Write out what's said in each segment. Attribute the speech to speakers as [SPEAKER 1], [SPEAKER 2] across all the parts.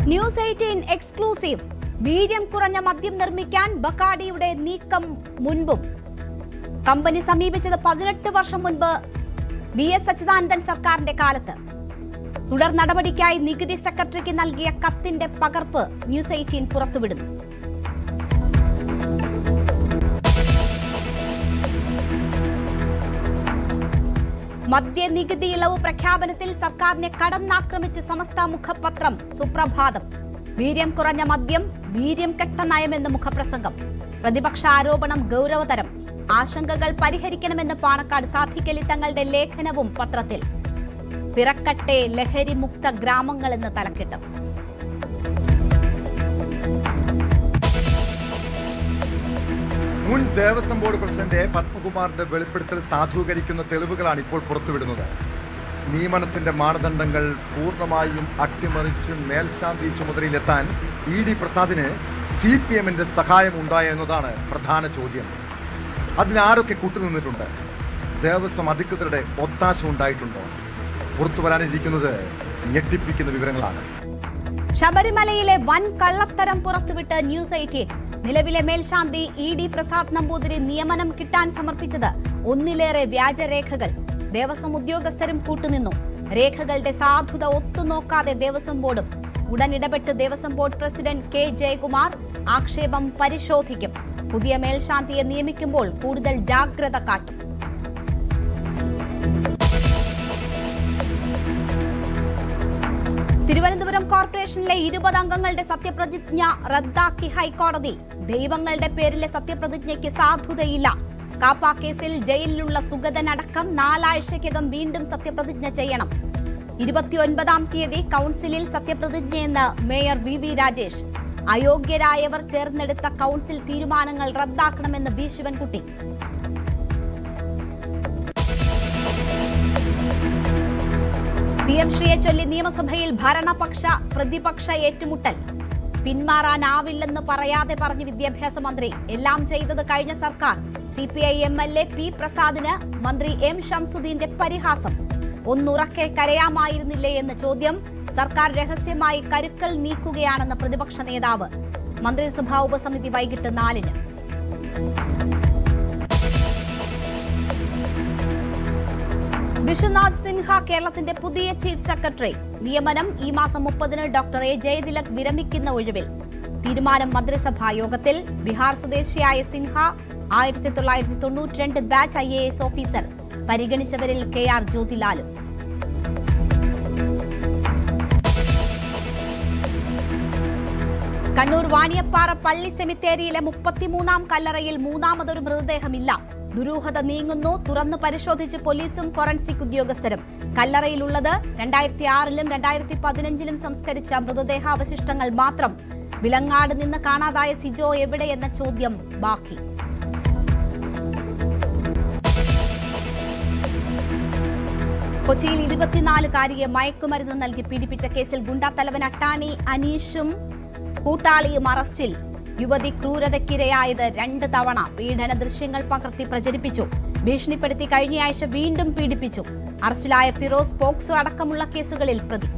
[SPEAKER 1] News 18 exclusive. വീര്യം കുറഞ്ഞ മദ്യം നിർമ്മിക്കാൻ ബക്കാഡിയുടെ നീക്കം മുൻപും. കമ്പനി സമീപിച്ചത് 18 വർഷം മുൻപ് വി.എസ്. അച്യുതാനന്ദൻ സർക്കാരിന്റെ കാലത്ത്. തുടർ നടപടിക്കായി നികുതി സെക്രട്ടറിക്ക് നൽകിയ കത്തിന്റെ പകർപ്പ് ന്യൂസ് 18 പുറത്തുവിടുന്നു. മദ്യനികുതി ഇളവ് പ്രഖ്യാപനത്തിൽ സർക്കാരിനെ കടന്നാക്രമിച്ച് സമസ്ത മുഖപത്രം സുപ്രഭാതം. വീര്യം കുറഞ്ഞ മദ്യം, വീര്യം കെട്ട നയമെന്ന് മുഖപ്രസംഗം. പ്രതിപക്ഷ ആരോപണം ഗൗരവതരം. ആശങ്കകൾ പരിഹരിക്കണമെന്ന് പാണക്കാട് സാധിക്കലി തങ്ങളുടെ ലേഖനവും പത്രത്തിൽ. പിറക്കട്ടെ ലഹരി മുക്ത ഗ്രാമങ്ങളെന്ന് തലക്കെട്ട്.
[SPEAKER 2] മുൻ ദേവസ്വം ബോർഡ് പ്രസിഡന്റ് പത്മകുമാറിന്റെ വെളിപ്പെടുത്തൽ സാധൂകരിക്കുന്ന തെളിവുകളാണ് ഇപ്പോൾ പുറത്തുവിടുന്നത്. നിയമനത്തിന്റെ മാനദണ്ഡങ്ങൾ പൂർണ്ണമായും അട്ടിമറിച്ച് മേൽശാന്തി ചുമതലയിലെത്താൻ ഇ.ഡി. പ്രസാദിന് CPM-ന്റെ സഹായം ഉണ്ടായോ എന്നതാണ് പ്രധാന ചോദ്യം. അതിനാരൊക്കെ കൂട്ടുനിന്നിട്ടുണ്ട്? ദേവസ്വം അധികൃതരുടെ ഒത്താശ ഉണ്ടായിട്ടുണ്ടോ? പുറത്തുവരാനിരിക്കുന്നത് ഞെട്ടിപ്പിക്കുന്ന വിവരങ്ങളാണ്.
[SPEAKER 1] ശബരിമലയിലെ വൻ കള്ളത്തരം പുറത്തുവിട്ട് ന്യൂസ് 18. നിലവിലെ മേൽശാന്തി ഇ.ഡി. പ്രസാദ് നമ്പൂതിരി നിയമനം കിട്ടാൻ സമർപ്പിച്ചത് ഒന്നിലേറെ വ്യാജരേഖകൾ. ദേവസ്വം ഉദ്യോഗസ്ഥരും കൂട്ടുനിന്നു. രേഖകളുടെ സാധുത ഒത്തുനോക്കാതെ ദേവസ്വം ബോർഡും. ഉടൻ ഇടപെട്ട് Devaswom board president K Jayakumar ആക്ഷേപം പരിശോധിക്കും. പുതിയ മേൽശാന്തിയെ നിയമിക്കുമ്പോൾ കൂടുതൽ ജാഗ്രത കാട്ടും. തിരുവനന്തപുരം കോർപ്പറേഷനിലെ 20 അംഗങ്ങളുടെ സത്യപ്രതിജ്ഞ റദ്ദാക്കി ഹൈക്കോടതി. ദൈവങ്ങളുടെ പേരിലെ സത്യപ്രതിജ്ഞയ്ക്ക് സാധുതയില്ല. കാപ്പ കേസിൽ ജയിലിലുള്ള സുഗതനടക്കം 4 ആഴ്ചയ്ക്കകം വീണ്ടും സത്യപ്രതിജ്ഞ ചെയ്യണം. 29-ാം തീയതി കൌൺസിലിൽ സത്യപ്രതിജ്ഞയെന്ന് മേയർ വി രാജേഷ്. അയോഗ്യരായവർ ചേർന്നെടുത്ത കൌൺസിൽ തീരുമാനങ്ങൾ റദ്ദാക്കണമെന്ന് വി ശിവൻകുട്ടി. PM ശ്രീയെ ചൊല്ലി നിയമസഭയിൽ ഭരണപക്ഷ പ്രതിപക്ഷ ഏറ്റുമുട്ടൽ. പിന്മാറാനാവില്ലെന്ന് പറയാതെ പറഞ്ഞ് വിദ്യാഭ്യാസ മന്ത്രി. എല്ലാം ചെയ്തത് കഴിഞ്ഞ സർക്കാർ. CPI MLA P പ്രസാദിന് മന്ത്രി M ഷംസുദ്ദീന്റെ പരിഹാസം. ഒന്നുറക്കെ കരയാമായിരുന്നില്ലേ എന്ന ചോദ്യം. സർക്കാർ രഹസ്യമായി കരുക്കൾ നീക്കുകയാണെന്ന് പ്രതിപക്ഷ നേതാവ്. മന്ത്രിസഭാ ഉപസമിതി വൈകിട്ട് 4-ന്. വിശ്വനാഥ് സിൻഹ കേരളത്തിന്റെ പുതിയ ചീഫ് സെക്രട്ടറി. നിയമനം ഈ മാസം 30-ന്. ഡോക്ടർ A ജയതിലക് വിരമിക്കുന്ന ഒഴിവിൽ. തീരുമാനം മന്ത്രിസഭാ യോഗത്തിൽ. ബീഹാർ സ്വദേശിയായ സിൻഹ 1992 ബാച്ച് IAS ഓഫീസർ. പരിഗണിച്ചവരിൽ KR ജ്യോതിലാലും. കണ്ണൂർ വാണിയപ്പാറ പള്ളി സെമിത്തേരിയിലെ 33-ാം കല്ലറയിൽ മൂന്നാമതൊരു മൃതദേഹമില്ല. ദുരൂഹത നീങ്ങുന്നു. തുറന്നു പരിശോധിച്ച് പോലീസും ഫോറൻസിക് ഉദ്യോഗസ്ഥരും. കല്ലറയിലുള്ളത് 2006-ലും 2015-ലും സംസ്കരിച്ച മൃതദേഹാവശിഷ്ടങ്ങൾ മാത്രം. വിലങ്ങാട് നിന്ന് കാണാതായ സിജോ എവിടെയെന്ന ചോദ്യം ബാക്കി. കൊച്ചിയിൽ 24-കാരിയെ മയക്കുമരുന്ന് നൽകി പീഡിപ്പിച്ച കേസിൽ ഗുണ്ടാത്തലവൻ അട്ടാണി അനീഷും കൂട്ടാളിയും അറസ്റ്റിൽ. യുവതി ക്രൂരതയ്ക്കിരയായത് 2 തവണ. പീഡന ദൃശ്യങ്ങൾ പകർത്തി പ്രചരിപ്പിച്ചു. ഭീഷണിപ്പെടുത്തി കഴിഞ്ഞയാഴ്ച വീണ്ടും പീഡിപ്പിച്ചു. അറസ്റ്റിലായ ഫിറോസ് പോക്സോ അടക്കമുള്ള കേസുകളിൽ പ്രതി.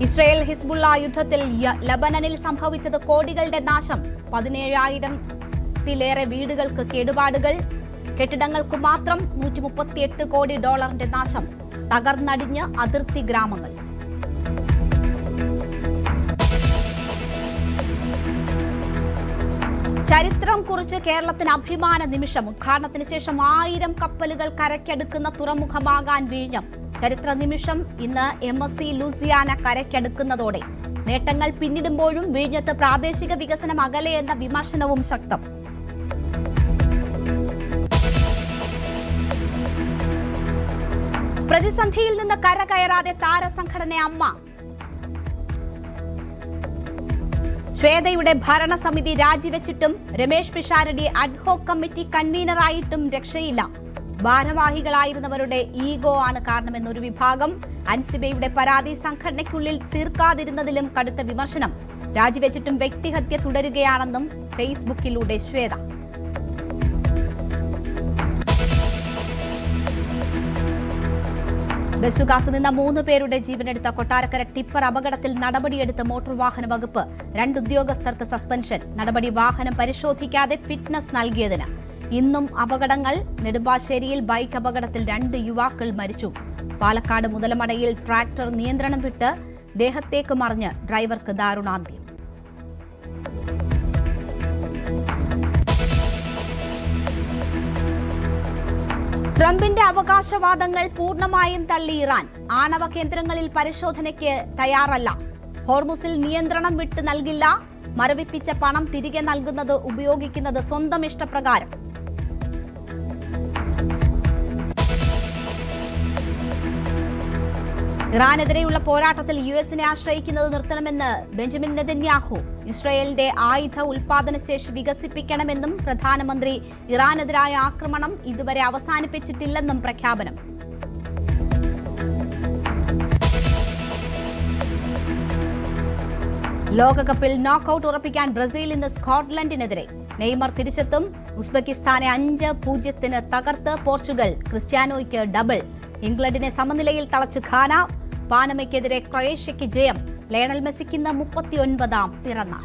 [SPEAKER 1] ഇസ്രായേൽ ഹിസ്ബുള്ള യുദ്ധത്തിൽ ലബനനിൽ സംഭവിച്ചത് കോടികളുടെ നാശം. 17,000-ത്തിലേറെ വീടുകൾക്ക് കേടുപാടുകൾ. കെട്ടിടങ്ങൾക്ക് മാത്രം $138 കോടി നാശം. തകർന്നടിഞ്ഞ് അതിർത്തി ഗ്രാമങ്ങൾ. ചരിത്രം കുറിച്ച് കേരളത്തിന് അഭിമാന നിമിഷം. ഉദ്ഘാടനത്തിന് ശേഷം 1000 കപ്പലുകൾ കരയ്ക്കടുക്കുന്ന തുറമുഖമാകാൻ വിഴിഞ്ഞം. ചരിത്ര നിമിഷം ഇന്ന് MSC ലൂസിയാന കരയ്ക്കടുക്കുന്നതോടെ. നേട്ടങ്ങൾ പിന്നിടുമ്പോഴും വിഴിഞ്ഞത്ത് പ്രാദേശിക വികസനം അകലെ എന്ന വിമർശനവും ശക്തം. പ്രതിസന്ധിയിൽ നിന്ന് കരകയറാതെ താരസംഘടന അമ്മ. ശ്വേതയുടെ ഭരണസമിതി രാജിവെച്ചിട്ടും രമേശ് പിഷാരടി അഡ്ഹോക് കമ്മിറ്റി കൺവീനറായിട്ടും രക്ഷയില്ല. ഭാരവാഹികളായിരുന്നവരുടെ ഈഗോ ആണ് കാരണമെന്നൊരു വിഭാഗം. അൻസിബയുടെ പരാതി സംഘടനയ്ക്കുള്ളിൽ തീർക്കാതിരുന്നതിലും കടുത്ത വിമർശനം. രാജിവെച്ചിട്ടും വ്യക്തിഹത്യ തുടരുകയാണെന്നും ഫേസ്ബുക്കിലൂടെ ശ്വേത. ബസ് കാത്തുനിന്ന 3 പേരുടെ ജീവനെടുത്ത കൊട്ടാരക്കര ടിപ്പർ അപകടത്തിൽ നടപടിയെടുത്ത മോട്ടോർ വാഹന വകുപ്പ്. 2 ഉദ്യോഗസ്ഥർക്ക് സസ്പെൻഷൻ. നടപടി വാഹനം പരിശോധിക്കാതെ ഫിറ്റ്നസ് നൽകിയതിന്. ഇന്നും അപകടങ്ങൾ. നെടുമ്പാശ്ശേരിയിൽ ബൈക്ക് അപകടത്തിൽ 2 യുവാക്കൾ മരിച്ചു. പാലക്കാട് മുതലമടയിൽ ട്രാക്ടർ നിയന്ത്രണം വിട്ട് ദേഹത്തേക്ക് മറിഞ്ഞ് ഡ്രൈവർക്ക് ദാരുണാന്ത്യം. ട്രംപിന്റെ അവകാശവാദങ്ങൾ പൂർണ്ണമായും തള്ളി ഇറാൻ. ആണവ കേന്ദ്രങ്ങളിൽ പരിശോധനയ്ക്ക് തയ്യാറല്ല. ഹോർമുസിൽ നിയന്ത്രണം വിട്ട് നൽകില്ല. മരവിപ്പിച്ച പണം തിരികെ നൽകുന്നത് ഉപയോഗിക്കുന്നത് സ്വന്തം ഇഷ്ടപ്രകാരം. ഇറാനെതിരെയുള്ള പോരാട്ടത്തിൽ യുഎസിനെ ആശ്രയിക്കുന്നത് നിർത്തണമെന്ന് ബെഞ്ചമിൻ നെതന്യാഹു. ഇസ്രായേലിന്റെ ആയുധ ഉൽപാദനശേഷി വികസിപ്പിക്കണമെന്നും പ്രധാനമന്ത്രി. ഇറാനെതിരായ ആക്രമണം ഇതുവരെ അവസാനിപ്പിച്ചിട്ടില്ലെന്നും പ്രഖ്യാപനം. ലോകകപ്പിൽ നോക്കൌട്ട് ഉറപ്പിക്കാൻ ബ്രസീൽ ഇന്ന് സ്കോട്ട്ലൻഡിനെതിരെ. നെയ്മർ തിരിച്ചെത്തും. ഉസ്ബെക്കിസ്ഥാനെ 5-0 തകർത്ത് പോർച്ചുഗൽ. ക്രിസ്ത്യാനോയ്ക്ക് ഡബിൾ. ഇംഗ്ലണ്ടിനെ സമനിലയിൽ തളച്ച് ഘാന. പാനമയ്ക്കെതിരെ ക്രൊയേഷ്യയ്ക്ക് ജയം. ലയണൽ മെസ്സിക്ക് ഇന്ന് 39ാം പിറന്നാൾ.